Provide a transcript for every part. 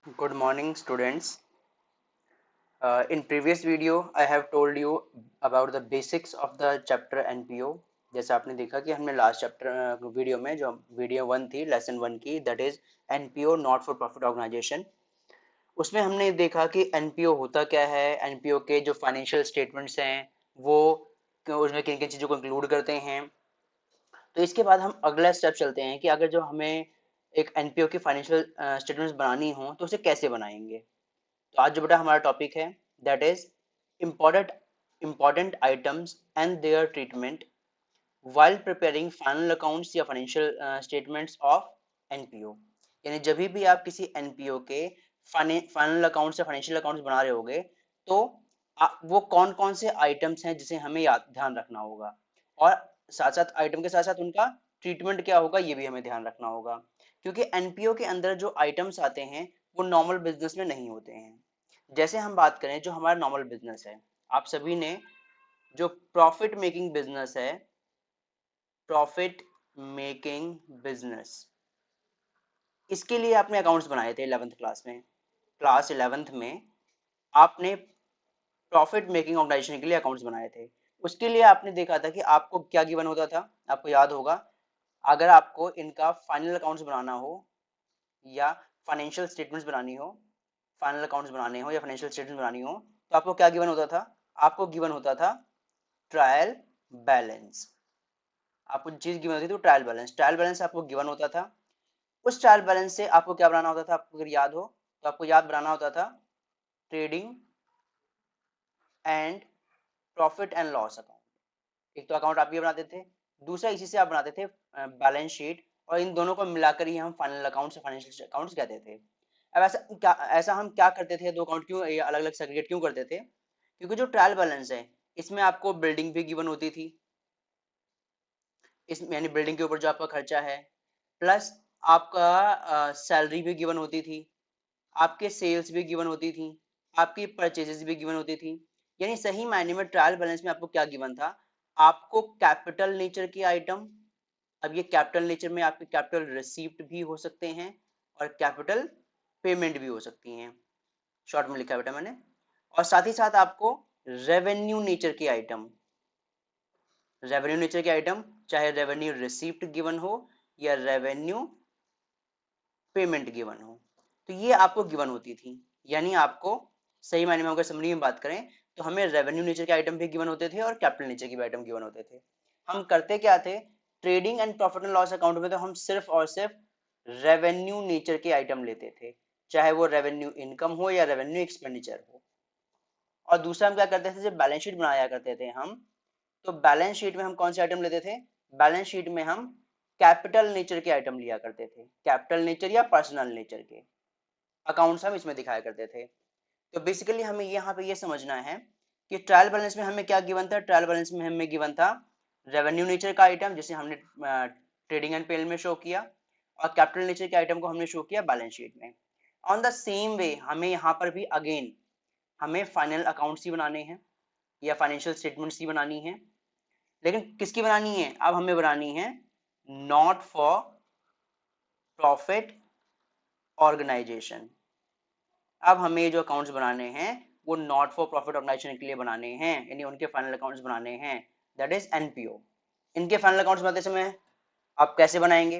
Good morning, students. In previous video, I have told you about the basics of the chapter NPO. जैसे आपने देखा कि हमने last chapter video में जो वीडियो 1 थी लेसन 1 की, that is NPO not for profit organisation, उसमें हमने देखा कि NPO होता क्या है, NPO के जो फाइनेंशियल स्टेटमेंट्स हैं वो उसमें किन किन चीज़ों को इंक्लूड करते हैं। तो इसके बाद हम अगला स्टेप चलते हैं कि अगर जो हमें एक NPO की फाइनेंशियल स्टेटमेंट्स बनानी हो तो उसे कैसे बनाएंगे। तो आज जो बेटा हमारा टॉपिक है that is important important items and their treatment while preparing final accounts या फाइनेंशियल स्टेटमेंट्स ऑफ एनपीओ। यानी जब भी आप किसी एनपीओ के फाइनल अकाउंट्स या फाइनेंशियल अकाउंट्स बना रहे होगे तो वो कौन कौन से आइटम्स हैं जिसे हमें याद ध्यान रखना होगा, और साथ साथ आइटम के साथ साथ उनका ट्रीटमेंट क्या होगा ये भी हमें ध्यान रखना होगा, क्योंकि एनपीओ के अंदर जो आइटम्स आते हैं वो नॉर्मल बिजनेस में नहीं होते हैं। जैसे हम बात करें जो हमारा नॉर्मल बिजनेस है, आप सभी ने जो प्रॉफिट मेकिंग बिजनेस है, प्रॉफिट मेकिंग बिजनेस, इसके लिए आपने अकाउंट्स बनाए थे 11th क्लास में। क्लास 11th में आपने प्रॉफिट मेकिंग ऑर्गेनाइजेशन के लिए अकाउंट्स बनाए थे। उसके लिए आपने देखा था कि आपको क्या गिवन होता था, आपको याद होगा। अगर आपको इनका फाइनल अकाउंट्स बनाना हो या फाइनेंशियल स्टेटमेंट्स बनानी हो, फाइनल अकाउंट्स बनाने हो या फाइनेंशियल स्टेटमेंट्स बनानी हो, तो आपको क्या गिवन होता था? आपको गिवन होता था ट्रायल बैलेंस। आपको चीज गिवन होती थी तो ट्रायल बैलेंस आपको गिवन होता था। उस ट्रायल बैलेंस से आपको क्या बनाना होता था? आपको अगर याद हो तो आपको याद बनाना होता था trading and profit and loss account. एक तो अकाउंट आप ये बनाते थे, दूसरा इसी से आप बनाते थे बैलेंस शीट, और इन दोनों को मिलाकर ही हम फाइनल अकाउंट्स फाइनेंशियल अकाउंट्स कहते थे। अब ऐसा हम क्या करते थे, दो अकाउंट क्यों अलग अलग सेग्रीगेट क्यों करते थे? क्योंकि जो ट्रायल बैलेंस है इसमें आपको बिल्डिंग भी गिवन होती थी, इस यानी बिल्डिंग के ऊपर जो आपका खर्चा है, प्लस आपका सैलरी भी गिवन होती थी, आपके सेल्स भी गिवन होती थी, आपकी परचेजेस भी गिवन होती थी। यानी सही मायने में ट्रायल बैलेंस में आपको क्या गिवन था? आपको कैपिटल नेचर की आइटम, अब ये कैपिटल नेचर में आपके कैपिटल रिसीप्ट भी हो सकते हैं और कैपिटल पेमेंट भी हो सकती हैं, शॉर्ट में लिखा है बेटा मैंने। और साथ ही साथ आपको रेवेन्यू नेचर की आइटम, रेवेन्यू नेचर के आइटम चाहे रेवेन्यू रिसीप्ट गिवन हो या रेवेन्यू पेमेंट गिवन हो, तो ये आपको गिवन होती थी। यानी आपको सही मायने में अगर समरी में बात करें तो हमें रेवेन्यू नेचर के आइटम भी गिवन होते थे और कैपिटल नेचर के भी आइटम गिवन होते थे। हम करते क्या थे? Trading and profit and loss account में तो हम सिर्फ और सिर्फ रेवेन्यू नेचर के आइटम लेते थे, चाहे वो रेवेन्यू इनकम हो या रेवेन्यू एक्सपेंडिचर हो। और दूसरा हम क्या करते थे, जब बैलेंस शीट बनाया करते थे हम, तो बैलेंस शीट में हम कौन से आइटम लेते थे? बैलेंस शीट में हम कैपिटल नेचर के आइटम लिया करते थे, कैपिटल नेचर या पर्सनल नेचर के अकाउंट्स हम इसमें दिखाया करते थे। तो बेसिकली हमें यहाँ पे ये समझना है कि ट्रायल बैलेंस में हमें क्या गिवन था? ट्रायल बैलेंस में हमें गिवन था रेवेन्यू नेचर का आइटम जिसे हमने ट्रेडिंग एंड पेल में शो किया, और कैपिटल नेचर के आइटम को हमने शो किया बैलेंस शीट में। ऑन द सेम वे हमें यहाँ पर भी अगेन हमें फाइनल अकाउंट्स ही बनाने हैं या फाइनेंशियल स्टेटमेंट्स ही बनानी है, लेकिन किसकी बनानी है? अब हमें बनानी है नॉट फॉर प्रॉफिट ऑर्गेनाइजेशन। अब हमें जो अकाउंट्स बनाने हैं वो नॉट फॉर प्रॉफिट ऑर्गेनाइजेशन के लिए बनाने हैं, यानी उनके फाइनल अकाउंट्स बनाने हैं, दैट इज एनपीओ। इनके फाइनल अकाउंट्स बनाते समय आप कैसे बनाएंगे?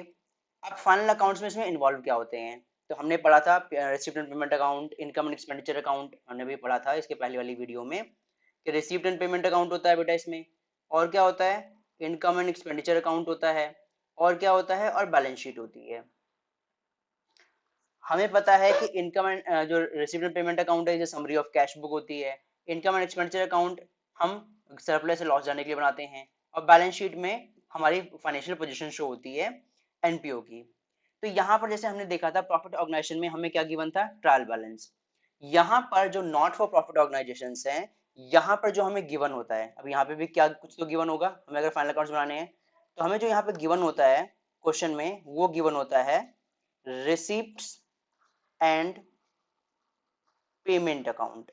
अब फाइनल अकाउंट्स में इसमें इन्वॉल्व क्या होते हैं? तो हमने पढ़ा था receipt and payment account, income and expenditure account, हमने भी पढ़ा था इसके पहले वाली वीडियो में कि रिसिप्ट एंड पेमेंट अकाउंट होता है बेटा इसमें, और क्या होता है? इनकम एंड एक्सपेंडिचर अकाउंट होता है, और क्या होता है? और बैलेंस शीट होती है। हमें पता है कि इनकम एंड जो रिसीव्ड एंड पेमेंट अकाउंट है, जो समरी ऑफ कैश बुक होती है। इनकम एंड एक्सपेंडिचर अकाउंट हम सरप्लस से लॉस जाने के लिए बनाते हैं, और बैलेंस शीट में हमारी फाइनेंशियल पोजीशन शो होती है एनपीओ की। तो यहाँ पर जैसे हमने देखा था प्रॉफिट ऑर्गेनाइजेशन में हमें क्या गिवन था? Trial balance. यहाँ पर जो नॉट फॉर प्रॉफिट ऑर्गेनाइजेशन है, यहाँ पर जो हमें गिवन होता है, अब यहाँ पे भी क्या कुछ तो गिवन होगा, हमें अगर फाइनल अकाउंट्स बनाने हैं तो हमें जो यहाँ पे गिवन होता है क्वेश्चन में, वो गिवन होता है रिसिप्ट्स एंड पेमेंट अकाउंट।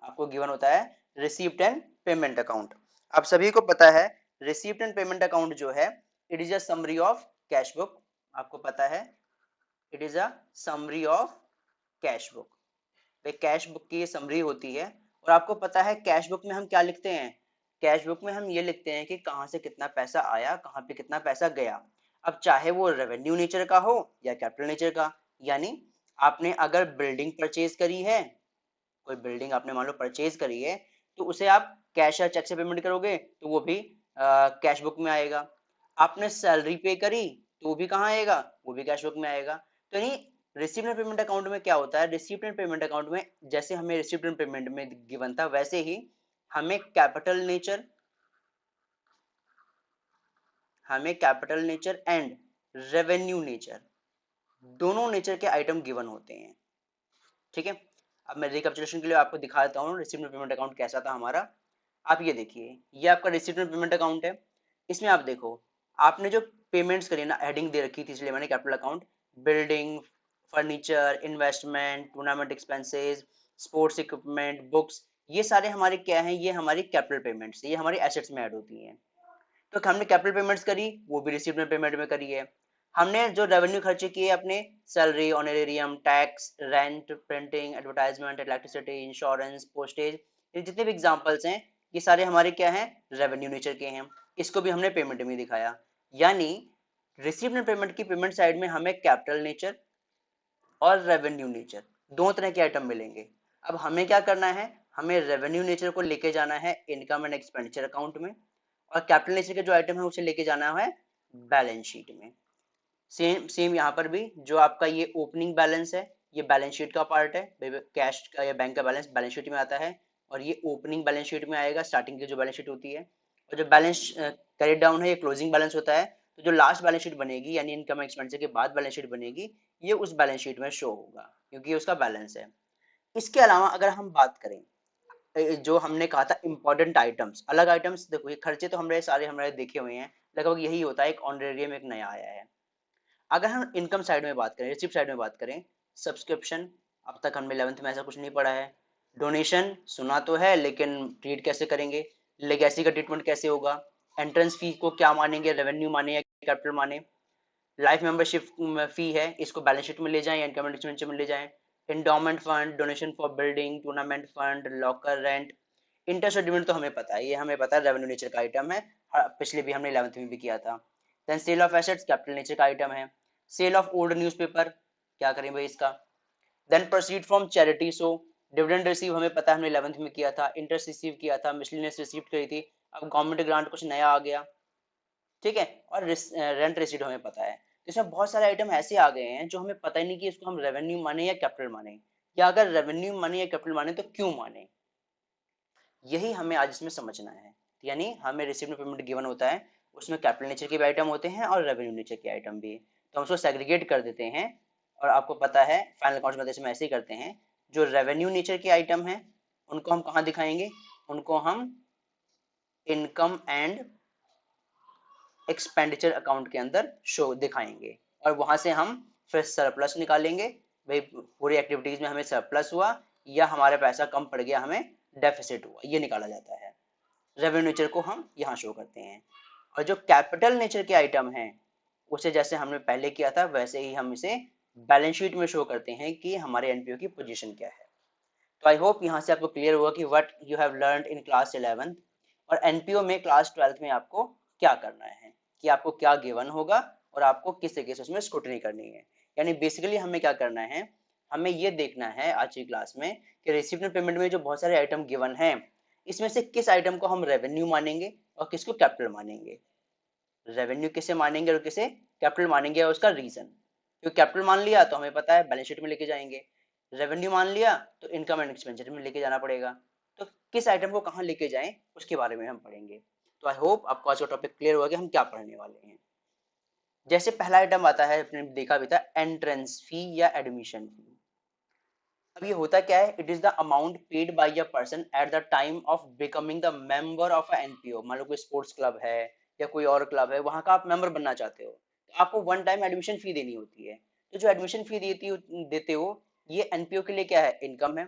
आपको गिवन होता है रिसीप्ट एंड पेमेंट अकाउंट। आप सभी को पता है रिसीप्ट एंड पेमेंट अकाउंट जो है it is a summary of cash book. आपको पता है it is a summary of cash book. Cash book की ये समरी होती है। और आपको पता है कैश बुक में हम क्या लिखते हैं? कैश बुक में हम ये लिखते हैं कि कहाँ से कितना पैसा आया, कहाँ पे कितना पैसा गया। अब चाहे वो रेवेन्यू नेचर का हो या कैपिटल नेचर का, यानी आपने अगर बिल्डिंग परचेज करी है, कोई बिल्डिंग आपने मान लो परचेज करी है, तो उसे आप कैश या चेक से पेमेंट करोगे तो वो भी कैश बुक में आएगा। आपने सैलरी पे करी तो वो भी कहाँ आएगा? वो भी कैश बुक में आएगा। तो यानी रिसीव्ड एंड पेमेंट अकाउंट में क्या होता है? रिसीव्ड एंड पेमेंट अकाउंट में जैसे हमें रिसीव्ड एंड पेमेंट में गिवन था, वैसे ही हमें capital nature and revenue nature, दोनों नेचर के आइटम गिवन होते हैं। ठीक है, अब मैं रिकैपिचुलेशन के लिए आपको दिखा देता हूँ रिसीव्ड एंड पेमेंट अकाउंट कैसा था हमारा। आप ये देखिए, ये आपका रिसीव्ड एंड पेमेंट अकाउंट है। इसमें आप देखो, आपने जो पेमेंट्स करी ना, हेडिंग दे रखी थी इसलिए मैंने capital account, building, furniture, investment, tournament expenses, sports equipment, books, ये सारे हमारे क्या हैं? ये हमारी कैपिटल पेमेंट्स, ये हमारी एसेट्स में ऐड होती हैं। तो हमने कैपिटल पेमेंट्स करी, वो भी रिसीव्ड एंड पेमेंट में करी है। हमने जो रेवेन्यू खर्चे किए अपने, salary, honorarium, tax, rent, printing, advertisement, electricity, insurance, postage, ये जितने भी एग्जांपल्स हैं, ये सारे हमारे क्या हैं? रेवेन्यू नेचर के हैं। इसको भी हमने पेमेंट में दिखाया। यानी रिसीव्ड एंड पेमेंट की पेमेंट साइड में हमें कैपिटल नेचर और रेवेन्यू नेचर दो तरह के आइटम मिलेंगे। अब हमें क्या करना है? हमें रेवेन्यू नेचर को लेके जाना है इनकम एंड एक्सपेंडिचर अकाउंट में, और कैपिटल नेचर के जो आइटम है उसे लेके जाना है बैलेंस शीट में। सेम सेम यहाँ पर भी, जो आपका ये ओपनिंग बैलेंस है, ये बैलेंस शीट का पार्ट है, कैश का या बैंक का बैलेंस बैलेंस शीट में आता है, और ये ओपनिंग बैलेंस शीट में आएगा, स्टार्टिंग की जो बैलेंस शीट होती है। और जो बैलेंस कैरी डाउन है, ये क्लोजिंग बैलेंस होता है। तो जो लास्ट बैलेंस शीट बनेगी, यानी इनकम एक्सपेंडिचर के बाद बैलेंस शीट बनेगी, ये उस बैलेंस शीट में शो होगा, क्योंकि ये उसका बैलेंस है। इसके अलावा अगर हम बात करें, जो हमने कहा था इंपॉर्टेंट आइटम्स, अलग आइटम्स, देखो ये खर्चे तो हमारे सारे हमारे देखे हुए हैं, लगभग यही होता है, एक ऑनरेरियम एक नया आया है। अगर हम इनकम साइड में बात करें, रिसिप्ट साइड में बात करें, सब्सक्रिप्शन, अब तक हमने 11th में ऐसा कुछ नहीं पढ़ा है। डोनेशन सुना तो है, लेकिन ट्रीट कैसे करेंगे? लेगेसी का ट्रीटमेंट कैसे होगा? एंट्रेंस फी को क्या मानेंगे, रेवेन्यू माने या कैपिटल माने? लाइफ मेंबरशिप फी है, इसको बैलेंस शीट में ले जाएं या इनकम एक्सपेंडिचर में ले जाएं? Endowment fund, donation for building, tournament fund, locker rent, interest dividend तो हमें पता है, ये हमें पता है रेवेन्यू नेचर का आइटम है, पिछले भी हमने 11th में भी किया था। Then sale of assets capital nature का आइटम है। सेल ऑफ ओल्ड न्यूज़पेपर, क्या करें भाई इसका? Then proceed from charity, so dividend receive हमें पता है, हमने 11th में किया था, इंटरेस्ट रिसीव किया था, मिसलेनियस रिसीव करी थी, अब गवर्नमेंट ग्रांट कुछ नया आ गया, ठीक है, और रेंट रिसीट हमें पता है। तो इसमें बहुत सारे आइटम ऐसे आ गए हैं जो हमें पता ही नहीं कि इसको हम रेवेन्यू माने या कैपिटल माने, या अगर रेवेन्यू माने या कैपिटल माने तो क्यों माने, यही हमें आज इसमें समझना है। यानी हमें रिसीव्ड पेमेंट गिवन होता है, उसमें कैपिटल नेचर के भी आइटम होते हैं और रेवेन्यू नेचर के आइटम भी, तो हम उसको सेग्रीगेट कर देते हैं। और आपको पता है फाइनल अकाउंट्स में इसमें ऐसे ही करते हैं, जो रेवेन्यू नेचर के आइटम हैं उनको हम कहाँ दिखाएंगे? उनको हम इनकम एंड एक्सपेंडिचर अकाउंट के अंदर शो दिखाएंगे, और वहां से हम फिर सरप्लस निकालेंगे, भाई पूरी एक्टिविटीज में हमें सरप्लस हुआ या हमारा पैसा कम पड़ गया, हमें डेफिसिट हुआ, ये निकाला जाता है। रेवेन्यू नेचर को हम यहाँ शो करते हैं। और जो कैपिटल नेचर के आइटम हैं, उसे जैसे हमने पहले किया था वैसे ही हम इसे बैलेंस शीट में शो करते हैं कि हमारे एनपीओ की पोजीशन क्या है। तो आई होप यहाँ से आपको क्लियर हुआ कि what you have learned in class 11th, और एनपीओ में क्लास 12th में आपको क्या करना है, कि आपको क्या गिवन होगा और आपको किस तरीके से उसमें स्क्रूटनी करनी है। यानी बेसिकली हमें क्या करना है? हमें ये देखना है आज की क्लास में कि रिसीव्ड पेमेंट में जो बहुत सारे आइटम गिवन हैं, इसमें से किस आइटम को हम रेवेन्यू मानेंगे और किसको कैपिटल मानेंगे। रेवेन्यू किसे मानेंगे और किसे कैपिटल मानेंगे, और उसका रीजन, क्योंकि कैपिटल मान लिया तो हमें पता है बैलेंस शीट में लेके जाएंगे, रेवेन्यू मान लिया तो इनकम एंड एक्सपेंडिचर में लेके जाना पड़ेगा। तो किस आइटम को कहाँ लेके जाएं उसके बारे में हम पढ़ेंगे। तो आई होप आपको आज का टॉपिक क्लियर हुआ कि हम क्या पढ़ने वाले हैं। जैसे पहला आइटम आता है, आपने देखा भी था, एंट्रेंस फी या एडमिशन फी। अब ये होता क्या है? It is the amount paid by a person at the time of becoming the member of a NPO. मान लो कोई स्पोर्ट्स क्लब है या कोई और क्लब है, वहां का आप मेंबर बनना चाहते हो, तो आपको वन टाइम एडमिशन फी देनी होती है। तो जो एडमिशन फी देते हो, ये एनपीओ के लिए क्या है? इनकम है।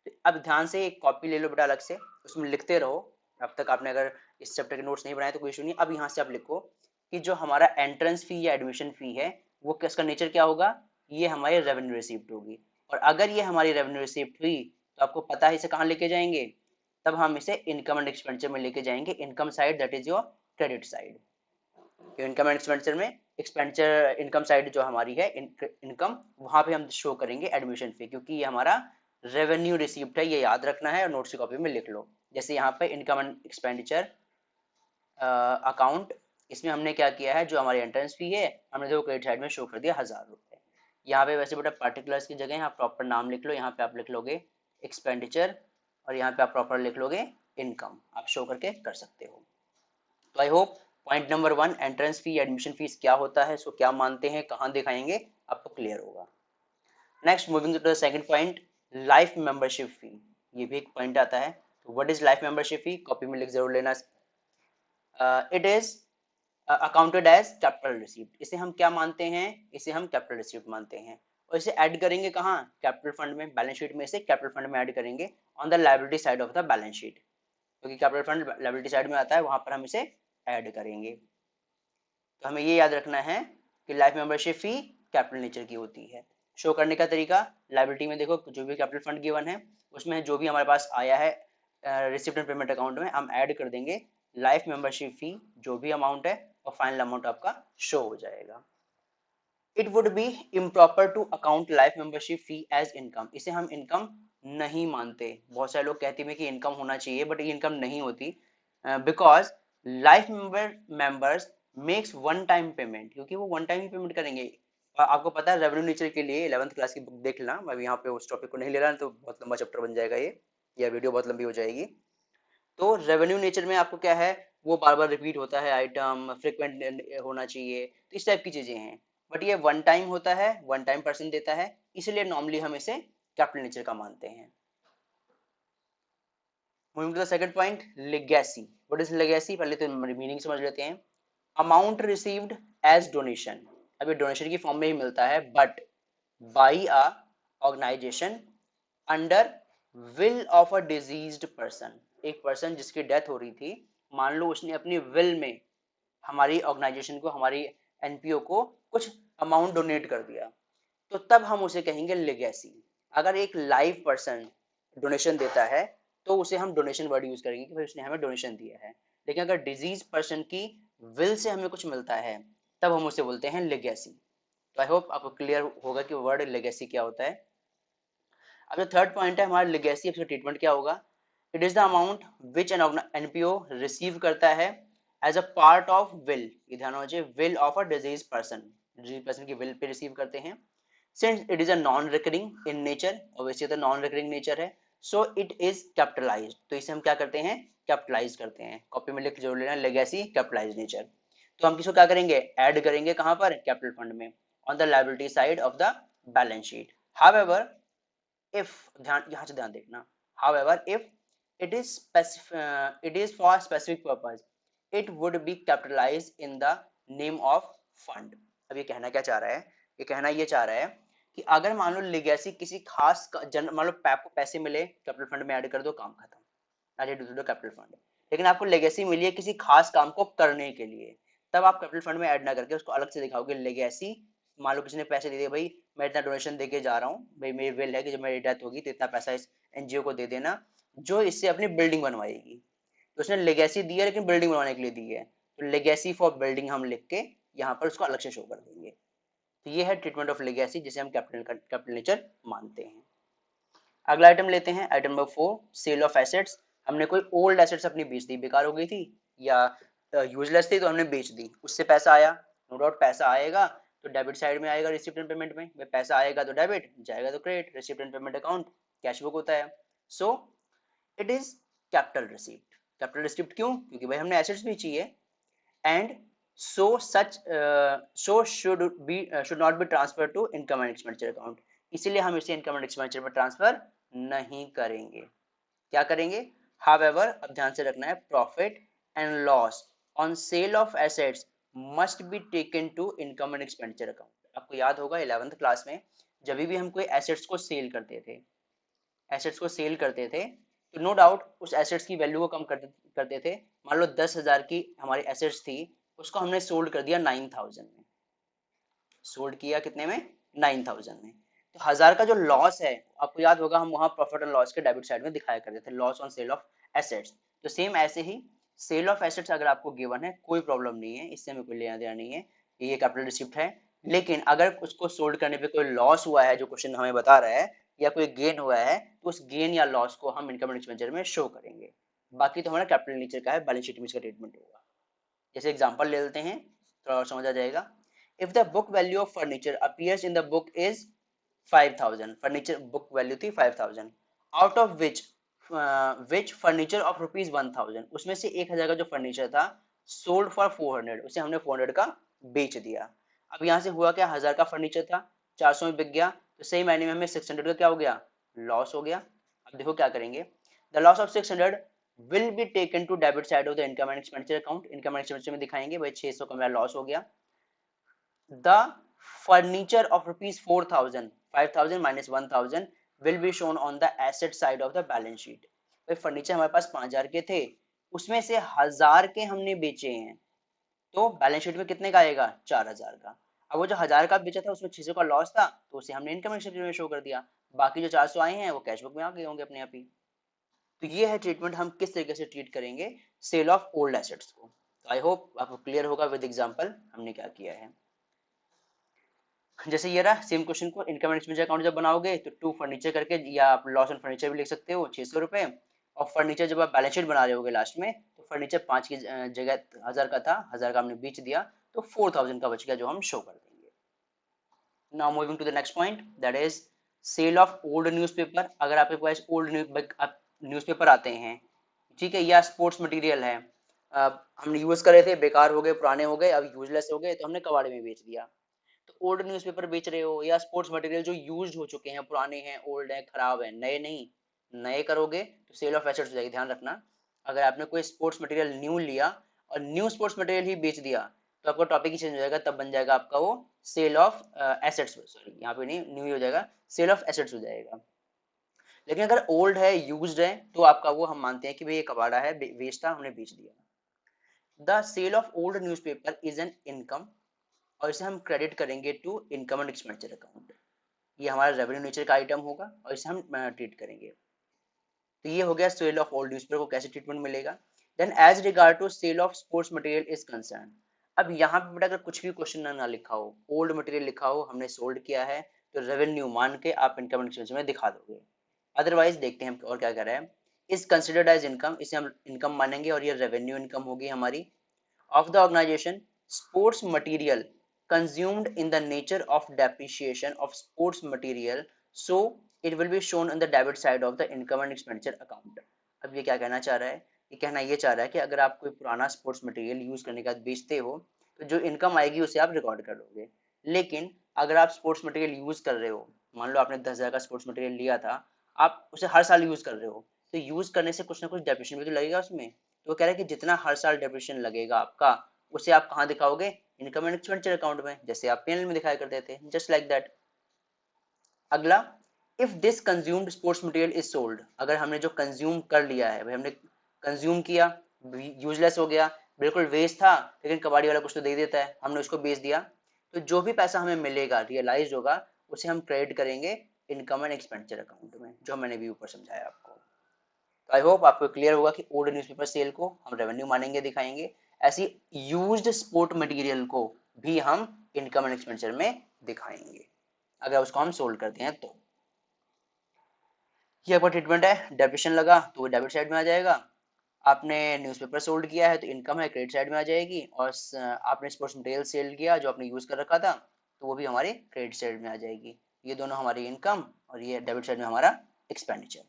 तो अब ध्यान से एक कॉपी ले लो बेटा अलग से, उसमें लिखते रहो। अब तक आपने अगर इस चैप्टर के नोट्स नहीं बनाए तो कोई इशू नहीं, अब यहाँ से आप लिखो कि जो हमारा एंट्रेंस फी या एडमिशन फी है, वो किसका नेचर क्या होगा? ये हमारी रेवेन्यू रिसीव्ड होगी। और अगर ये हमारी रेवेन्यू रिसीप्ट हुई तो आपको पता है इसे कहाँ लेके जाएंगे, तब हम इसे इनकम एंड एक्सपेंडिचर में लेके जाएंगे, income side that is your credit side. Income and expenditure में एक्सपेंडिचर इनकम साइड जो हमारी है इनकम, वहां पे हम शो करेंगे एडमिशन फी, क्योंकि ये हमारा रेवेन्यू रिसीप्ट है, ये याद रखना है और नोट्स की कॉपी में लिख लो। जैसे यहाँ पे इनकम एंड एक्सपेंडिचर अकाउंट, इसमें हमने क्या किया है, जो हमारी एंट्रेंस फी है हमने जो क्रेडिट साइड में शो कर दिया 1000 रुपये। यहाँ पे वैसे बेटा पर्टिकुलर्स की जगह आप प्रॉपर नाम लिख लो, यहाँ पे आप लिख लोगे एक्सपेंडिचर और यहाँ पे आप प्रॉपर लिख लोगे इनकम, आप शो करके कर सकते हो। तो I hope point number 1 entrance fee admission fees क्या होता है, इसको क्या मानते हैं, कहाँ दिखाएंगे, आपको क्लियर होगा। Next moving to the second point, life membership fee. ये भी एक पॉइंट आता है। तो what is life membership fee, copy में लिख जरूर लेना। It is accounted as capital receipt. इसे हम क्या मानते हैं, इसे हम कैपिटल रिसीप्ट मानते हैं और इसे ऐड करेंगे कहाँ, कैपिटल फंड में, बैलेंस शीट में इसे कैपिटल फंड में ऐड करेंगे on the liability side of the balance sheet, क्योंकि कैपिटल फंड लायबिलिटी साइड में आता है, वहां पर हम इसे ऐड करेंगे। तो हमें ये याद रखना है कि लाइफ मेंबरशिप फी कैपिटल नेचर की होती है। शो करने का तरीका, लायबिलिटी में देखो जो भी कैपिटल फंड गिवन है उसमें जो भी हमारे पास आया है रिसिप्ट एंड पेमेंट अकाउंट में हम ऐड कर देंगे लाइफ मेंबरशिप फी जो भी अमाउंट है और फाइनल अमाउंट आपका शो हो जाएगा। It would be improper to account life membership fee as income. इसे हम इनकम नहीं मानते। बहुत सारे लोग कहते हैं कि इनकम होना चाहिए, बट ये इनकम नहीं होती, because life members makes one time payment, क्योंकि वो वन टाइम ही पेमेंट करेंगे। आपको पता है रेवेन्यू नेचर के लिए 11th क्लास की बुक देख लेना, मैं यहाँ पे उस टॉपिक को नहीं ले रहा, तो बहुत लंबा चैप्टर बन जाएगा ये, या वीडियो बहुत लंबी हो जाएगी। तो रेवेन्यू नेचर में आपको क्या है, वो बार बार रिपीट होता है, आइटम फ्रिक्वेंट होना चाहिए, तो इस टाइप की चीजें हैं। बट ये वन टाइम होता है, वन टाइम पर्सन देता है, इसलिए नॉर्मली हम इसे कैपिटल नेचर का मानते हैं। Moving to the second point, legacy. What is legacy, पहले तो मीनिंग समझ लेते हैं। अमाउंट रिसीव्ड एज डोनेशन, अब ये डोनेशन की फॉर्म में ही मिलता है, but by a organisation under will of a deceased person. एक पर्सन जिसकी डेथ हो रही थी, मान लो उसने अपनी विल में हमारी ऑर्गेनाइजेशन को, हमारी एनपीओ को कुछ अमाउंट डोनेट कर दिया, तो तब हम उसे कहेंगे लेगेसी। अगर एक लाइव पर्सन डोनेशन देता है तो उसे हम डोनेशन वर्ड यूज करेंगे कि भाई उसने हमें डोनेशन दिया है। लेकिन अगर डिजीज पर्सन की विल से हमें कुछ मिलता है तब हम उसे बोलते हैं लेगेसी। तो आई होप आपको क्लियर होगा कि वर्ड लेगेसी क्या होता है। अब जो थर्ड पॉइंट है हमारा लेगेसी, इसका ट्रीटमेंट क्या होगा। It is the amount which an NPO receive करता है as a part of will, ये ध्यान होना चाहिए, will of a deceased person की विल पे रिसीव करते हैं। Since it is a non recurring in nature, obviously तो नॉन रिकरिंग नेचर है, सो इट इज कैपिटलाइज्ड, तो इसे हम क्या करते हैं, कैपिटलाइज करते हैं। कॉपी में लिख जरूर लेना, लेगेसी कैपिटलाइज नेचर। तो हम किसको क्या करेंगे, ऐड करेंगे कहां पर, कैपिटल फंड में, on the liability side of the balance sheet. However if, ध्यान यहाँ से ध्यान देखना, however if it is it is for specific purpose it would be capitalized in the name of fund। अब ये कहना क्या चाह रहा है, ये कहना ये चाह रहा है कि अगर मान लो लेगेसी किसी खास मान लो आपको पैसे मिले, कैपिटल फंड में ऐड कर दो, काम खत्म, add to the capital fund. लेकिन आपको लेगेसी मिली है किसी खास काम को करने के लिए, तब आप कैपिटल फंड में ऐड ना करके उसको अलग से दिखाओगे लेगेसी। मान लो किसी ने पैसे दे दिए, भाई मैं इतना डोनेशन देके जा रहा हूँ, भाई मेरी विल है कि जब मेरी डेथ होगी तो इतना पैसा इस एनजीओ को दे देना जो इससे अपनी बिल्डिंग बनवाएगी। तो उसने लेगेसी दी है लेकिन बिल्डिंग बनवाने के लिए दी है, तो लेगेसी फॉर बिल्डिंग हम लिख के यहाँ पर उसको अलग से शो कर देंगे। तो ये है ट्रीटमेंट ऑफ लेगेसी जिसे हम कैपिटल नेचर मानते हैं। अगला आइटम लेते हैं, item number 4, sale of assets. हमने कोई ओल्ड एसेट्स अपनी बेच दी, बेकार हो गई थी या यूजलेस थी तो हमने बेच दी, उससे पैसा आया, नो डाउट पैसा आएगा तो डेबिट साइड में आएगा, रिसिप्ट एंड पेमेंट में, पैसा आएगा तो डेबिट, जाएगा तो credit, receipt and payment account cash book होता है। So it is capital receipt. Capital receipt क्यों, क्योंकि भाई हमने एसेट्स बेची है, and so such so should not be transferred to income and expenditure account, इसीलिए हम इसे इनकम एंड एक्सपेंडिचर में ट्रांसफर नहीं करेंगे। क्या करेंगे, however अब ध्यान से रखना है, profit and loss on sale of assets must be taken to income and expenditure account. आपको याद होगा 11th क्लास में जब भी हम कोई एसेट्स को सेल करते थे, एसेट्स को सेल करते थे तो नो डाउट उस एसेट्स की वैल्यू को कम करते थे। मान लो 10,000 की हमारी एसेट्स थी, उसको हमने सोल्ड कर दिया 9,000 में, सोल्ड किया कितने में, 9,000 में। तो 1000 का जो लॉस है, आपको याद होगा हम वहां प्रॉफिट एंड लॉस के डेबिट साइड में दिखाया करते थे, loss on sale of assets. तो सेम ऐसे ही सेल ऑफ एसेट्स अगर आपको गिवन है कोई प्रॉब्लम नहीं है, इससे हमें कोई लेना देना नहीं है, ये कैपिटल रिसिप्ट है। लेकिन अगर उसको सोल्ड करने पे कोई लॉस हुआ है जो क्वेश्चन हमें बता रहा है, या कोई गेन हुआ है, तो उस गेन या लॉस को हम इनकम एंड एक्सपेंडिचर में शो करेंगे। बाकी तो हमारा कैपिटल नेचर का है, बैलेंस शीट में इसका ट्रीटमेंट होगा। जैसे एग्जांपल ले लेते हैं, थोड़ा और समझ आ जाएगा। If the book value of furniture appears in the book is 5000, furniture book value थी 5000, out of which furniture of rupees 1000, उसमें से 1000 का जो फर्नीचर था सोल्ड फॉर 400, उसे हमने 400 का बेच दिया। अब यहाँ से हुआ क्या, 1000 का फर्नीचर था, 400 में बिक गया, तो सही मायने में हमें 600 का क्या हो गया, लॉस हो गया। अब देखो क्या करेंगे, the loss of 600 will be taken to debit side of the income and expenditure account, income and expenditure में दिखाएंगे, भाई 600 का मेरा लॉस हो गया। The furniture of rupees 4000, 5000 minus 1000 will be shown on the asset side of the balance sheet। भाई furniture हमारे पास 5000 के थे, उसमें से 1000 के हमने बेचे हैं, तो बैलेंस शीट में कितने का आएगा, 4000 का। अब वो जो 1000 का बेचा था उसमें 600 का लॉस था, तो उसे हमने इनकम स्टेटमेंट में शो कर दिया। बाकी जो 400 आए हैं वो कैश बुक में आ गए होंगे अपने आप ही। तो ये है ट्रीटमेंट, हम किस तरीके से ट्रीट करेंगे सेल ऑफ ओल्ड एसेट्स को। तो आई होप आपको क्लियर होगा विद एग्जांपल हमने क्या किया है। जैसे ये रहा सेम क्वेश्चन को, इनकम एंड एक्सपेंडिचर अकाउंट जब बनाओगे तो टू फर्नीचर करके, या आप लॉस ऑन फर्नीचर भी लिख सकते हो 600 रुपए, और फर्नीचर जब आप बैलेंस शीट बना रहे होगे लास्ट में, तो फर्नीचर 5 की जगह 1000 का था, 1000 का हमने बेच दिया, तो 4000 का बच गया जो हम शो कर देंगे। Now moving to the next point, that is sale of old newspaper. अगर आपके पास ओल्ड न्यूज़पेपर आते हैं, ठीक है, या स्पोर्ट्स मटेरियल है, हमने यूज करे थे, बेकार हो गए, पुराने हो गए, अब यूजलेस हो गए, तो हमने कबाड़े में बेच दिया। तो ओल्ड न्यूज़पेपर बेच रहे हो, या स्पोर्ट्स मटेरियल जो यूज्ड हो चुके हैं, पुराने हैं, ओल्ड हैं, खराब हैं, नए नहीं, नए करोगे तो सेल ऑफ एसेट्स हो जाएगी, ध्यान रखना। अगर आपने कोई स्पोर्ट्स मटेरियल न्यू लिया और न्यू स्पोर्ट्स मटेरियल ही बेच दिया, तो आपका टॉपिक ही चेंज हो जाएगा, तब बन जाएगा आपका वो सेल ऑफ एसेट्स, सॉरी यहाँ पे नहीं, न्यू ही हो जाएगा, सेल ऑफ एसेट्स हो जाएगा। लेकिन अगर ओल्ड है, यूज्ड है, तो आपका वो हम मानते हैं कि भाई ये कबाड़ा है, वेस्ट था, हमने बेच दिया। The sale of old newspaper is an income, और इसे हम क्रेडिट करेंगे to income and expenditure account. ये हमारा रेवेन्यू नेचर का आइटम होगा और इसे हम ट्रीट करेंगे। तो ये हो गया सेल ऑफ ओल्ड न्यूज़पेपर को कैसे ट्रीटमेंट मिलेगा। Then as regard to sale of sports material is concern, अब यहाँ पे बेटा अगर कुछ भी क्वेश्चन ना लिखा हो, ओल्ड मटेरियल लिखा हो, हमने सोल्ड किया है, तो रेवेन्यू मान के आप इनकम एंड एक्सपेंडिचर में दिखा दोगे। अदरवाइज देखते हैं और क्या कर रहा है, इज कंसिडर्ड एज इनकम, इसे हम इनकम मानेंगे और ये रेवेन्यू इनकम होगी हमारी। of the organization, sports material consumed in the nature of depreciation of sports material, so it will be shown on the debit side of the income and expenditure account। अब ये क्या कहना चाह रहा है, ये कहना ये चाह रहा है कि अगर आप कोई पुराना स्पोर्ट्स मटेरियल यूज करने के बाद बेचते हो, तो जो इनकम आएगी उसे आप रिकॉर्ड कर लोगे। लेकिन अगर आप स्पोर्ट्स मटेरियल यूज कर रहे हो, मान लो आपने 10,000 का स्पोर्ट्स मटेरियल लिया था, आप उसे हर साल यूज कर रहे हो, तो यूज करने से कुछ ना कुछ डेप्रिसिएशन भी तो लगेगा उसमें। तो वो कह रहा है कि जितना हर साल डेप्रिसिएशन लगेगा आपका, उसे आप कहाँ दिखाओगे, इनकम एंड एक्सपेंडिचर अकाउंट में, जैसे आप पीएनएल में दिखाया करते थे, जस्ट लाइक दैट। अगला, if this consumed sports material is sold, अगर हमने जो कंज्यूम कर लिया है, भाई हमने कंज्यूम किया, यूजलेस हो गया, बिल्कुल वेस्ट था, लेकिन कबाड़ी वाला कुछ तो दे देता है, हमने उसको बेच दिया, तो जो भी पैसा हमें मिलेगा, रियलाइज होगा, उसे हम क्रेडिट करेंगे इनकम एंड एक्सपेंडिचर अकाउंट में, जो मैंने भी ऊपर समझाया आपको। तो आई होप आपको क्लियर होगा कि ओल्ड न्यूज़पेपर सेल को हम रेवेन्यू मानेंगे, दिखाएंगे, ऐसी यूज्ड स्पोर्ट मटेरियल को भी हम इनकम एंड एक्सपेंडिचर में दिखाएंगे, अगर उसको हम सोल्ड करते हैं तो। ये आपका ट्रीटमेंट है, डेबिशन लगा तो वो डेबिट साइड में आ जाएगा, आपने न्यूज़पेपर सोल्ड किया है तो इनकम है, क्रेडिट साइड में आ जाएगी, और आपने स्पोर्ट्स मटेरियल सेल किया जो आपने यूज कर रखा था, तो वो भी हमारे क्रेडिट साइड में आ जाएगी। ये दोनों हमारी इनकम और ये डेबिट साइड में हमारा एक्सपेंडिचर।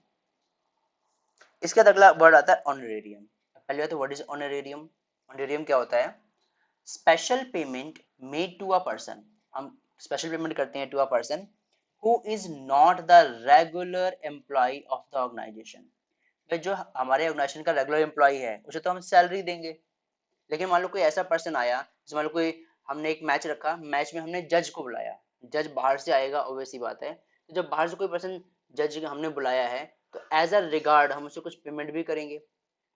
इसके बाद अगला वर्ड आता है ऑनरेरियम। पहले बात, व्हाट इज ऑनरेरियम। ऑनरेरियम क्या होता है, special payment made to a person, हम स्पेशल पेमेंट करते हैं to a person who is not the regular employ of the organisation. भाई जो हमारे ऑर्गेनाइजेशन का रेगुलर एम्प्लॉय है उसे तो हम सैलरी देंगे, लेकिन मान लो कोई ऐसा पर्सन आया, जैसे मान लो कोई, हमने एक मैच रखा, मैच में हमने जज को बुलाया, जज बाहर से आएगा, ऑब्वियस सी बात है, तो जब बाहर से कोई पर्सन जज हमने बुलाया है, तो एज अ रिगार्ड हम उसे कुछ पेमेंट भी करेंगे।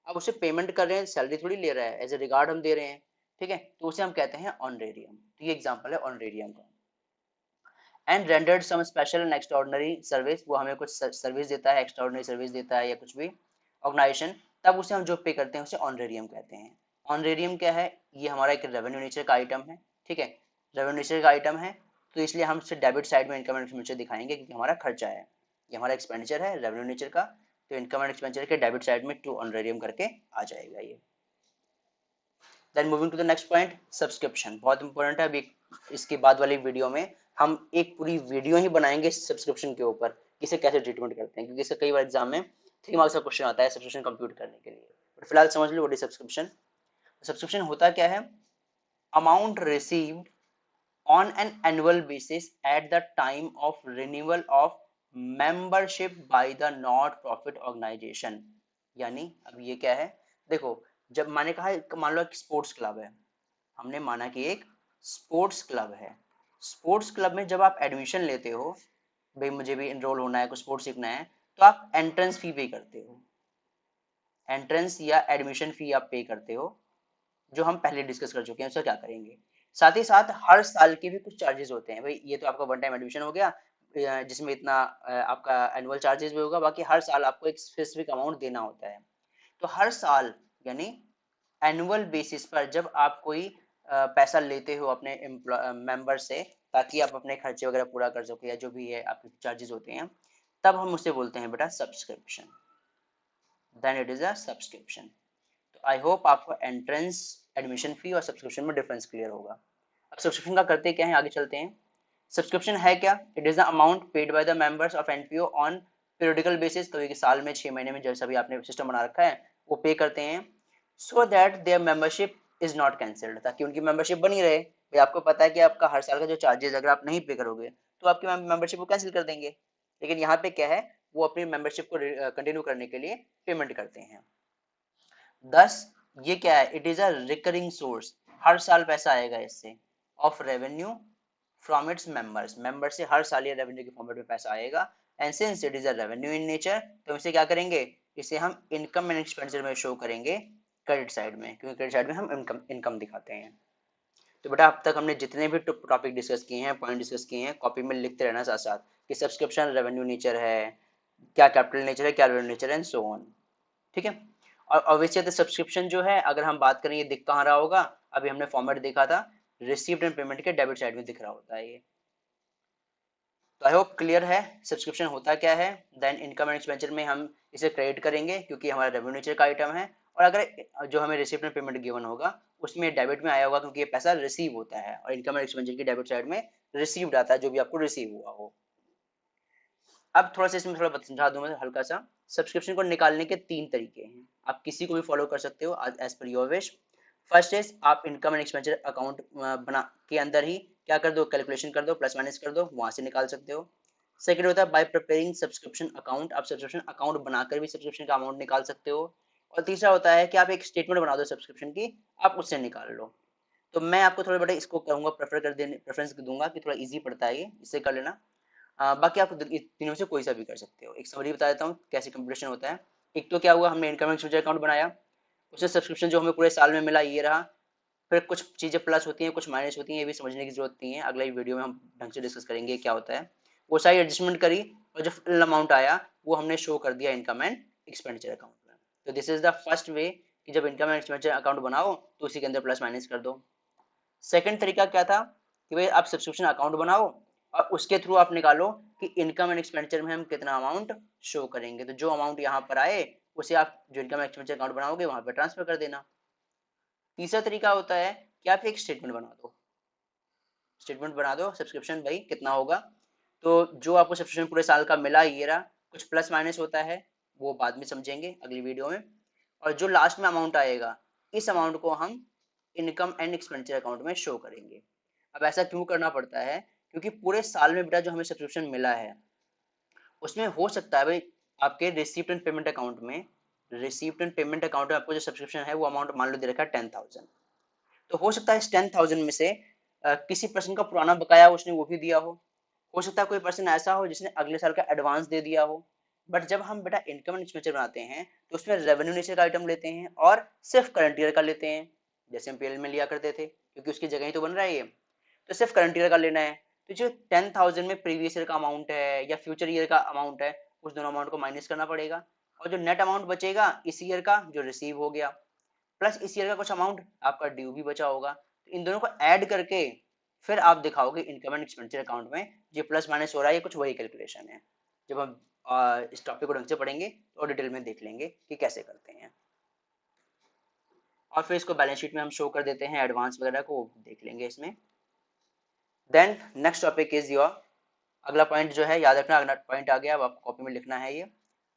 अब उसे पेमेंट कर रहे हैं, सैलरी थोड़ी ले रहा है, एज अ रिगार्ड हम दे रहे हैं, ठीक है, तो उसे हम कहते हैं ऑनरेरियम। तो ये एग्जांपल है ऑनरेरियम का। And rendered some special and extraordinary service, वो हमें कुछ सर्विस देता है, एक्स्ट्राऑर्डिनरी सर्विस देता है या कुछ भी ऑर्गेनाइजेशन, तब उसे हम जो पे करते हैं उसे ऑनरेरियम कहते हैं। ऑनरेरियम क्या है? ये हमारा एक रेवेन्यू नेचर का आइटम है, ठीक है, रेवेन्यू नेचर का आइटम है, तो इसलिए हम इसे डेबिट साइड में इनकम एंड एक्सपेंडिचर दिखाएंगे क्योंकि हमारा खर्चा है, ये हमारा एक्सपेंडिचर है रेवेन्यू नेचर का, तो इनकम एंड एक्सपेंडिचर के डेबिट साइड में टू ऑनरेरियम करके आ जाएगा ये। Then moving to the next point, subscription बहुत इंपॉर्टेंट है। अभी इसके बाद वाली वीडियो में हम एक पूरी वीडियो ही बनाएंगे सब्सक्रिप्शन के ऊपर, इसे कैसे ट्रीटमेंट करते हैं, क्योंकि इससे कई बार एग्जाम में 3 मार्क्स का क्वेश्चन आता है सब्सक्रिप्शन कंप्यूट करने के लिए। बट फिलहाल समझ लो व्हाट इज सब्सक्रिप्शन। सब्सक्रिप्शन होता क्या है? Amount received on an annual basis at the time of renewal of membership by the not profit organization। यानी अब ये क्या है? देखो, जब मैंने कहा मान लो एक स्पोर्ट्स क्लब है, हमने माना कि एक स्पोर्ट्स क्लब है, स्पोर्ट्स क्लब में जब आप एडमिशन लेते हो, भाई मुझे भी इनरोल होना है, कुछ स्पोर्ट्स सीखना है, तो आप एंट्रेंस फी पे करते हो, एंट्रेंस या एडमिशन फी आप पे करते हो, जो हम पहले डिस्कस कर चुके हैं, उसका क्या करेंगे। साथ ही साथ हर साल के भी कुछ चार्जेस होते हैं, भाई ये तो आपका वन टाइम एडमिशन हो गया, जिसमें इतना आपका एनुअल चार्जेस भी होगा, बाकी हर साल आपको एक स्पेसिफिक अमाउंट देना होता है। तो हर साल यानी एनुअल बेसिस पर जब आप कोई पैसा लेते हो अपने मेंबर से, ताकि आप अपने खर्चे वगैरह पूरा कर सको या जो भी है आपके चार्जेस होते हैं, तब हम उसे बोलते हैं बेटा subscription, then it is a subscription. तो आई होप आपको एंट्रेंस, एडमिशन फी और सब्सक्रिप्शन में डिफरेंस क्लियर होगा। अब सब्सक्रिप्शन का करते क्या है, आगे चलते हैं। सब्सक्रिप्शन है क्या? It is the amount paid by the members of NPO on periodical basis, तो एक साल में 6 महीने में जैसा भी आपने सिस्टम बना रखा है वो पे करते हैं, so that their membership is not cancelled, ताकि उनकी मेंबरशिप बनी रहे। भाई आपको पता है कि आपका हर साल का जो चार्जेस अगर आप नहीं पे करोगे तो आपकी मेंबरशिप को कैंसिल कर देंगे, लेकिन यहाँ पे क्या है, वो अपनी मेंबरशिप को कंटिन्यू करने के लिए पेमेंट करते हैं। दस, ये क्या है? It is a recurring source, हर साल पैसा आएगा इससे, of revenue from its members, member से हर साल ये रेवेन्यू के फॉर्मेट में पैसा आएगा। And since it is a revenue in nature, तो इसे क्या करेंगे, इसे हम इनकम एंड एक्सपेंडिचर में शो करेंगे क्रेडिट साइड में, क्योंकि क्रेडिट साइड में हम इनकम दिखाते हैं। तो बेटा अब तक हमने जितने भी टॉपिक डिस्कस किए हैं, पॉइंट डिस्कस किए हैं, कॉपी में लिखते रहना साथ साथ कि सब्सक्रिप्शन रेवेन्यू नेचर है, क्या कैपिटल नेचर है, क्या रेवेन्यू नेचर है, एंड सो ऑन, ठीक है। और ऑब्वियसली द सब्सक्रिप्शन जो है, अगर हम बात करें ये दिख कहाँ रहा होगा, अभी हमने फॉर्मेट देखा था, रिसीव्ड एंड पेमेंट के डेबिट साइड में दिख रहा होता है ये। तो आई होप क्लियर है सब्सक्रिप्शन होता क्या है। देन इनकम एंड एक्सपेंडिचर में हम इसे क्रेडिट करेंगे क्योंकि हमारा रेवेन्यू नेचर का आइटम है, और अगर जो हमें रिसीव्ड एंड पेमेंट गिवन होगा उसमें डेबिट में आया होगा क्योंकि ये पैसा रिसीव होता है, और इनकम एंड एक्सपेंडिचर की डेबिट साइड में रिसीव्ड आता है जो भी आपको रिसीव हुआ हो। अब थोड़ा सा इसमें थोड़ा समझा दूं मैं हल्का सा। सब्सक्रिप्शन को निकालने के 3 तरीके हैं, आप किसी को भी फॉलो कर सकते हो as per your wish. First is आप इनकम एंड एक्सपेंडिचर अकाउंट बना के अंदर ही क्या कर दो, कैलकुलेशन कर दो, प्लस माइनस कर दो, वहां से निकाल सकते हो। सेकंड होता है बाय प्रिपेयरिंग सब्सक्रिप्शन अकाउंट, आप सब्सक्रिप्शन अकाउंट बनाकर भी सब्सक्रिप्शन का अमाउंट निकाल सकते हो। और तीसरा होता है कि आप एक स्टेटमेंट बना दो सब्सक्रिप्शन की, आप उससे निकाल लो। तो मैं आपको थोड़ा बड़ा इसको कहूंगा, प्रेफरेंस दूंगा कि थोड़ा इजी पड़ता है ये, इससे कर लेना। बाकी आप तीनों से कोई सा भी कर सकते हो। एक समरी बता देता हूँ कैसे कंप्यूटेशन होता है। एक तो क्या हुआ, हमने इनकम एक्सपेंडिचर अकाउंट बनाया, उससे सब्सक्रिप्शन जो हमें पूरे साल में मिला ये रहा। फिर कुछ चीजें प्लस होती हैं, कुछ माइनस होती हैं, ये भी समझने की जरूरत नहीं है, अगले वीडियो में हम ढंग से डिस्कस करेंगे क्या होता है। वो सारी एडजस्टमेंट करी और जो फुल अमाउंट आया वो हमने शो कर दिया इनकम एंड एक्सपेंडिचर अकाउंट में। तो this is the first way कि जब इनकम एंड एक्सपेंडिचर अकाउंट बनाओ तो उसी के अंदर प्लस माइनस कर दो। सेकंड तरीका क्या था कि भाई आप सब्सक्रिप्शन अकाउंट बनाओ और उसके थ्रू आप निकालो कि इनकम एंड एक्सपेंडिचर में हम कितना अमाउंट शो करेंगे, तो जो अमाउंट यहाँ पर आए उसे आप जो इनकम एक्सपेंडिचर अकाउंट बनाओगे वहां पर ट्रांसफर कर देना। तीसरा तरीका होता है कि आप एक स्टेटमेंट बना दो, स्टेटमेंट बना दो सब्सक्रिप्शन भाई कितना होगा, तो जो आपको सब्सक्रिप्शन पूरे साल का मिला ये रहा, कुछ प्लस माइनस होता है वो बाद में समझेंगे अगली वीडियो में, और जो लास्ट में अमाउंट आएगा इस अमाउंट को हम इनकम एंड एक्सपेंडिचर अकाउंट में शो करेंगे। अब ऐसा क्यों करना पड़ता है, क्योंकि पूरे साल में बेटा जो हमें सब्सक्रिप्शन मिला है उसमें हो सकता है भाई आपके रिसीप्ट एंड पेमेंट अकाउंट में, रिसीप्ट एंड पेमेंट अकाउंट में आपको जो सब्सक्रिप्शन है वो अमाउंट मान लो दे रखा है 10,000, तो हो सकता है इस 10,000 में से किसी पर्सन का पुराना बकाया उसने वो भी दिया हो सकता है कोई पर्सन ऐसा हो जिसने अगले साल का एडवांस दे दिया हो। बट जब हम बेटा इनकम एंड एक्सपेंडिचर बनाते हैं तो उसमें रेवेन्यू नेचर का आइटम लेते हैं और सिर्फ करंट ईयर का लेते हैं, जैसे हम पीएल में लिया करते थे क्योंकि उसकी जगह ही तो बन रहा है ये, तो सिर्फ करंट ईयर का लेना है। तो जो 10,000 में प्रीवियस ईयर का अमाउंट है या फ्यूचर ईयर का अमाउंट है, उस दोनों अमाउंट को माइनस करना पड़ेगा, और जो नेट अमाउंट बचेगा इस ईयर का जो रिसीव हो गया, प्लस इस ईयर का कुछ अमाउंट आपका ड्यू भी बचा होगा, तो इन दोनों को ऐड करके फिर आप दिखाओगे इनकम एंड एक्सपेंडिचर अकाउंट में जो प्लस माइनस हो रहा है, ये कुछ वही कैलकुलेशन है। जब हम इस टॉपिक को ढंग से पढ़ेंगे तो डिटेल में देख लेंगे कि कैसे करते हैं, और फिर इसको बैलेंस शीट में हम शो कर देते हैं, एडवांस वगैरह को देख लेंगे इसमें। Then next topic is your, अगला पॉइंट जो है याद रखना, अगला पॉइंट आ गया, अब आपको कॉपी में लिखना है ये।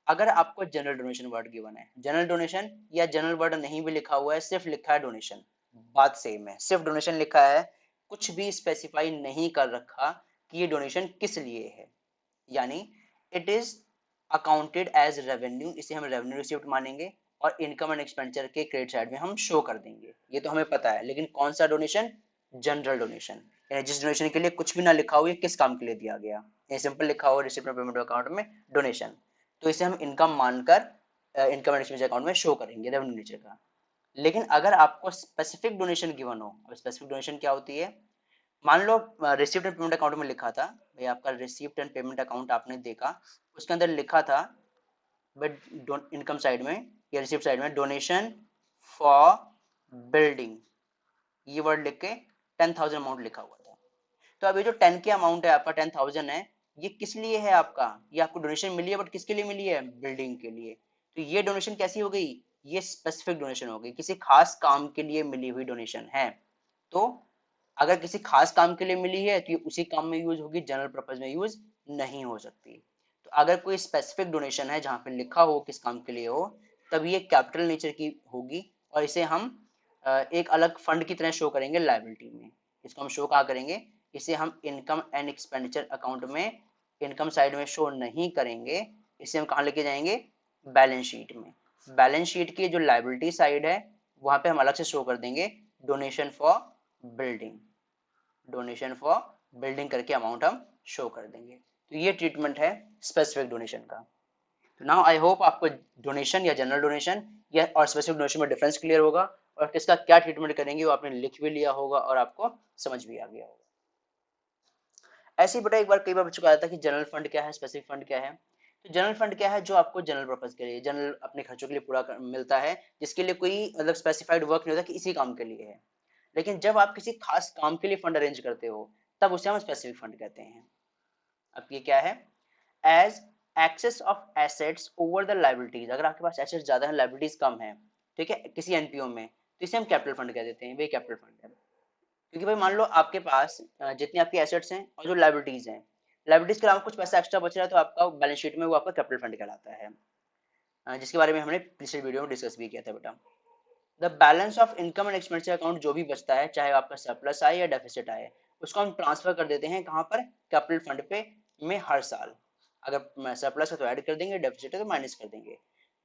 अगर आपको जनरल डोनेशन वर्ड गिवन है, जनरल डोनेशन या जनरल वर्ड नहीं भी लिखा हुआ है, सिर्फ लिखा है डोनेशन, बात सेम है, सिर्फ डोनेशन लिखा है, कुछ भी स्पेसिफाई नहीं कर रखा कि ये डोनेशन किस लिए है, यानी it is accounted as revenue, इसे हम रेवेन्यू रिसीव्ड मानेंगे और इनकम एंड एक्सपेंडिचर के क्रेडिट साइड में हम शो कर देंगे, ये तो हमें पता है। लेकिन कौन सा डोनेशन? जनरल डोनेशन, यानी जिस डोनेशन के लिए कुछ भी ना लिखा हो, ये किस काम के लिए दिया गया, ये सिंपल लिखा हो रिसिप्ट ऑफ पेमेंट अकाउंट में डोनेशन, तो इसे हम इनकम मानकर इनकम एंड एक्सपेंडिचर अकाउंट में शो करेंगे रेवेन्यू नीचे का। लेकिन अगर आपको स्पेसिफिक डोनेशन गिवन हो, अब स्पेसिफिक डोनेशन क्या होती है, मान लो रिसिप्ट एंड पेमेंट अकाउंट में लिखा था, भाई आपका रिसिप्ट एंड पेमेंट अकाउंट आपने देखा, उसके अंदर लिखा था बट इनकम साइड में या रिसिप्ट साइड में डोनेशन फॉर बिल्डिंग, ये वर्ड लिख के 10,000 अमाउंट लिखा हुआ था। तो अभी जो 10 के अमाउंट है आपका 10,000 है, ये किस लिए है आपका, ये आपको डोनेशन मिली है बट किसके लिए मिली है? बिल्डिंग के लिए। तो ये डोनेशन कैसी हो गई? ये स्पेसिफिक डोनेशन हो गई, किसी खास काम के लिए मिली हुई डोनेशन है। तो अगर किसी खास काम के लिए मिली है तो ये उसी काम में यूज होगी, जनरल पर्पज में यूज नहीं हो सकती। तो अगर कोई स्पेसिफिक डोनेशन है जहां पे लिखा हो किस काम के लिए हो, तब ये कैपिटल नेचर की होगी और इसे हम एक अलग फंड की तरह शो करेंगे लायबिलिटी में। इसको हम शो कहाँ करेंगे? इसे हम इनकम एंड एक्सपेंडिचर अकाउंट में इनकम साइड में शो नहीं करेंगे, इसे हम कहाँ लेके जाएंगे? बैलेंस शीट में। बैलेंस शीट की जो लायबिलिटी साइड है वहां पे हम अलग से शो कर देंगे donation for building, donation for building करके अमाउंट हम शो कर देंगे। तो ये ट्रीटमेंट है स्पेसिफिक डोनेशन का। तो नाउ आई होप आपको डोनेशन या जनरल डोनेशन या और स्पेसिफिक डोनेशन में डिफरेंस क्लियर होगा और किसका क्या ट्रीटमेंट करेंगे वो आपने लिख भी लिया होगा और आपको समझ भी आ गया होगा। ऐसे ही बेटा एक बार कई बार बच्चों को आता है कि जनरल फंड क्या है, स्पेसिफिक फंड क्या है। तो जनरल फंड क्या है? जो आपको जनरल पर्पज के लिए, जनरल अपने खर्चों के लिए पूरा मिलता है, जिसके लिए कोई मतलब स्पेसिफाइड वर्क नहीं होता कि इसी काम के लिए है। लेकिन जब आप किसी खास काम के लिए फंड अरेंज करते हो तब उसे हम स्पेसिफिक फंड कहते हैं। अब ये क्या है? As excess of assets over the liabilities, अगर आपके पास एसेट्स ज्यादा है लायबिलिटीज कम है, ठीक है, किसी एनपीओ में, तो इसे हम कैपिटल फंड कह देते हैं, भाई कैपिटल फंड है। क्योंकि भाई मान लो आपके पास जितनी आपकी एसेट्स हैं और जो लायबिलिटीज हैं, लायबिलिटीज के अलावा कुछ पैसा एक्स्ट्रा बच रहा है तो आपका बैलेंस शीट में वो आपका कैपिटल फंड कहलाता है, जिसके बारे में हमने पिछले वीडियो में डिस्कस भी किया था बेटा। The balance of income and expenditure account, जो भी बचता है चाहे आपका सरप्लस आए या डेफिसिट आए, उसको हम ट्रांसफर कर देते हैं कहाँ पर? कैपिटल फंड पे में हर साल। अगर सरप्लस है तो ऐड कर देंगे, डेफिसिट है तो माइनस कर देंगे।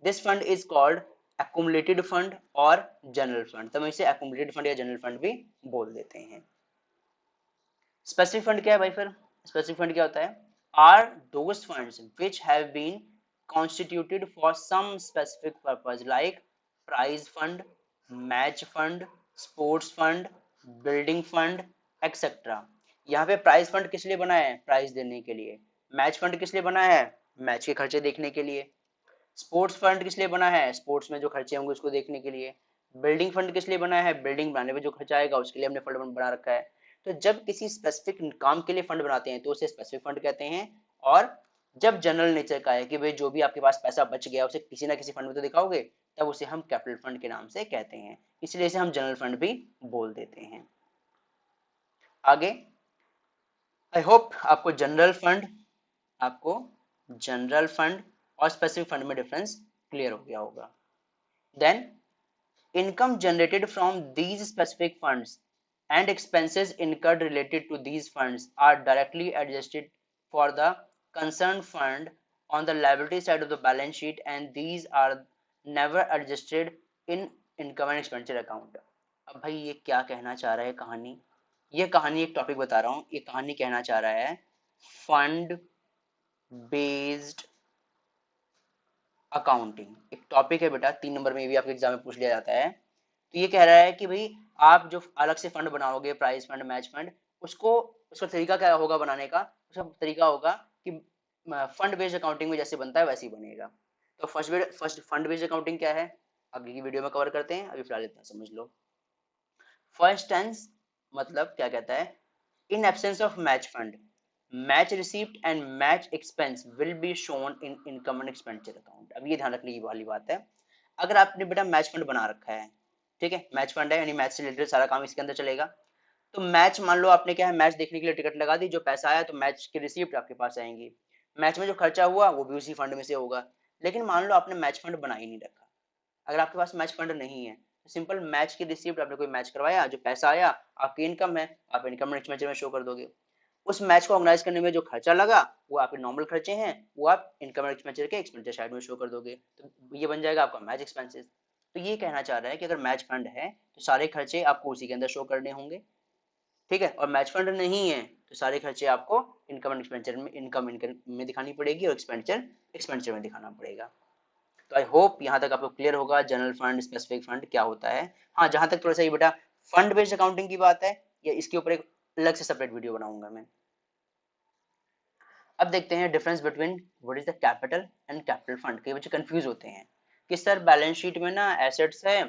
This fund is called accumulated fund और जनरल फंड, तो हम इसे एक्युमुलेटेड फंड या जनरल फंड भी बोल देते हैं। स्पेसिफिक फंड क्या है भाई? फिर स्पेसिफिक फंड क्या होता है? Are those funds which have been constituted for some specific purpose like prize fund, match fund, sports fund, building fund, etc. यहाँ पे प्राइज फंड किस लिए बना है? प्राइज देने के लिए। मैच फंड किस लिए बना है? मैच के खर्चे देखने के लिए। स्पोर्ट्स फंड किस लिए बना है? स्पोर्ट्स में जो खर्चे होंगे उसको देखने के लिए। बिल्डिंग फंड किस लिए बना है? बिल्डिंग बनाने में जो खर्चा आएगा उसके लिए हमने फंड बना रखा है। तो जब किसी स्पेसिफिक काम के लिए फंड बनाते हैं तो उसे स्पेसिफिक फंड कहते हैं, और जब जनरल नेचर का है कि भाई जो भी आपके पास पैसा बच गया उसे किसी ना किसी फंड में तो दिखाओगे, तब उसे हम कैपिटल फंड के नाम से कहते हैं, इसलिए इसे हम जनरल फंड भी बोल देते हैं। आगे आई होप आपको जनरल फंड और स्पेसिफिक फंड में डिफरेंस क्लियर हो गया होगा। Then income generated from these specific funds and expenses incurred related to these funds are directly adjusted for the concerned fund on the liability side of the balance sheet, and these are never adjusted in income and expenditure account. अब भाई ये क्या कहना चाह रहा है कहानी? ये कहानी एक टॉपिक बता रहा हूँ, ये कहानी कहना चाह रहा है फंड बेस्ड अकाउंटिंग। एक टॉपिक है बेटा, 3 नंबर में भी आपके एग्जाम में पूछ लिया जाता है। तो ये कह रहा है कि भाई आप जो अलग से फंड बनाओगे, प्राइज फंड, मैच फंड, उसको उसका तरीका क्या होगा बनाने का? उसका तरीका होगा कि फंड बेस्ड अकाउंटिंग में जैसे बनता है वैसे ही बनेगा। तो फर्स्ट फंड बेस्ड अकाउंटिंग क्या है, आगे की वीडियो में कवर करते हैं, अभी फिलहाल इतना समझ लो। फर्स्ट टेंस मतलब क्या कहता है, in absence of match fund match receipt and match expense will be shown in income and expenditure account. अब ये ध्यान रखने की वाली बात है, अगर आपने बेटा मैच फंड बना रखा है, ठीक है, मैच फंड है यानी मैच से रिलेटेड सारा काम इसके अंदर चलेगा, तो मैच मान लो आपने क्या है मैच देखने के लिए टिकट लगा दी, जो पैसा आया तो मैच की रिसीप्ट आपके पास आएंगी, मैच में जो खर्चा हुआ वो भी उसी फंड में से होगा। लेकिन मान लो आपने मैच फंड बना ही नहीं रखा, अगर आपके पास मैच फंड नहीं है तो सिंपल मैच की रिसीप्ट, आपने कोई मैच करवाया, जो पैसा आया आपकी इनकम है, आप इनकम एक्सपेंडिचर में शो कर दोगे। उस मैच को ऑर्गेनाइज करने में जो खर्चा लगा वो आपके नॉर्मल खर्चे हैं, वो आप इनकम एक्सपेंडिचर के एक्सपेंडिचर साइड में शो कर दोगे, तो ये बन जाएगा आपका मैच एक्सपेंसेस। तो ये कहना चाह रहा है कि अगर मैच फंड है तो सारे खर्चे आपको उसी के अंदर शो करने होंगे, ठीक है, और मैच फंड नहीं है तो सारे खर्चे आपको इनकम एंड एक्सपेंडिचर में इनकम में दिखानी पड़ेगी और एक्सपेंडिचर एक्सपेंडिचर में दिखाना पड़ेगा। तो आई होप यहाँ तक आपको क्लियर होगा जनरल फंड स्पेसिफिक फंड क्या होता है। हाँ, जहां तक थोड़ा सा ये बेटा फंड बेस्ड अकाउंटिंग की बात है, या इसके ऊपर एक अलग से सेपरेट वीडियो बनाऊंगा मैं। अब देखते हैं difference between what is the capital and capital fund. कई बच्चे कंफ्यूज होते हैं कि सर बैलेंस शीट में ना एसेट्स है,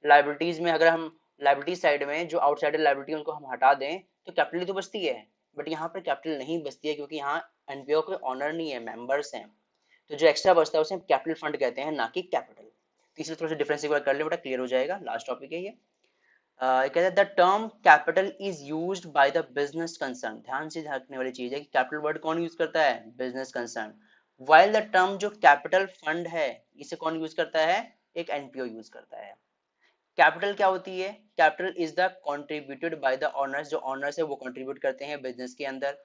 लाइबिलिटीज में अगर हम लाइबिलिटी साइड में जो आउटसाइडर लाइबिलिटी उनको हम हटा दें तो कैपिटल ही तो बचती है। बट यहाँ पर कैपिटल नहीं बचती है क्योंकि यहाँ एनपीओ के ऑनर नहीं है, मेंबर्स हैं, तो जो एक्स्ट्रा बचता है उसे कैपिटल फंड कहते हैं, ना कि कैपिटल। तीसरे थोड़ा सा डिफरेंस एक बार कर ले बेटा, क्लियर हो जाएगा, लास्ट टॉपिक है ये। कहते हैं the term capital is used by the business concern, ध्यान से रखने वाली चीज है कि कैपिटल वर्ड कौन यूज करता है, business concern. While the term जो कैपिटल फंड है इसे कौन यूज करता है, एक एनपीओ यूज करता है। कैपिटल क्या होती है, capital is the contributed by the owners, जो ओनर्स है वो कंट्रीब्यूट करते हैं बिजनेस के अंदर।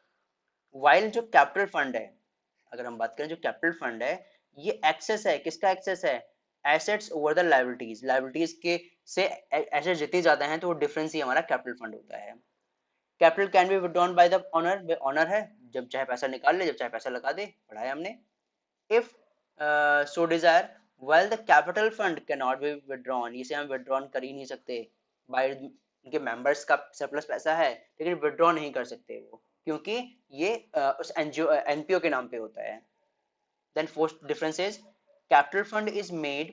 वाइल जो कैपिटल फंड है, अगर हम बात करें जो कैपिटल फंड है, ये एक्सेस है, किसका एक्सेस है, assets over the liabilities, liabilities के से एसेट्स जितनी ज्यादा हैं तो वो डिफरेंस ही हमारा कैपिटल फंड होता है। Capital can be withdrawn by the owner, owner है जब चाहे पैसा निकाल ले, जब चाहे पैसा लगा दे, पढ़ाया हमने। If so Dzire, well the capital fund can not be withdrawn, इसे हम विथड्रॉन कर ही नहीं सकते, बाय उनके मेंबर्स का सरप्लस पैसा है लेकिन विथड्रॉ नहीं कर सकते वो, क्योंकि ये उस एनजीओ एनपीओ के नाम पे होता है। Then fourth difference is capital fund is made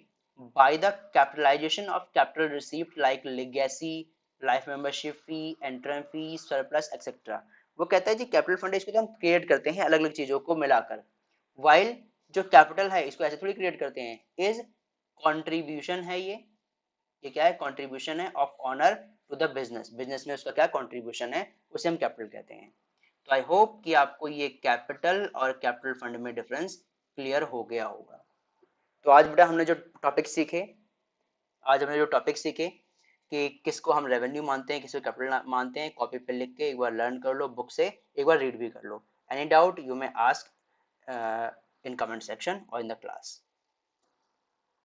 by the capitalization of capital received like legacy, life membership fee, entrance fee, surplus etc. वो कहता है जी कैपिटल फंड इसको तो हम क्रिएट करते हैं अलग अलग चीजों को मिलाकर, while जो कैपिटल है इसको ऐसे थोड़ी क्रिएट करते हैं, इज कंट्रीब्यूशन है ये क्या है, कंट्रीब्यूशन है of owner to the business, business में उसका क्या कंट्रीब्यूशन है, उसे हम कैपिटल कहते हैं। तो आई होप कि आपको ये कैपिटल और कैपिटल फंड में डिफरेंस क्लियर हो गया होगा। तो आज बेटा हमने जो टॉपिक सीखे, आज हमने जो टॉपिक सीखे कि किसको हम रेवेन्यू मानते हैं, किसको कैपिटल मानते हैं, कॉपी पे लिख के एक बार लर्न कर लो, बुक से एक बार रीड भी कर लो। Any doubt you may ask in comment section और इन द क्लास।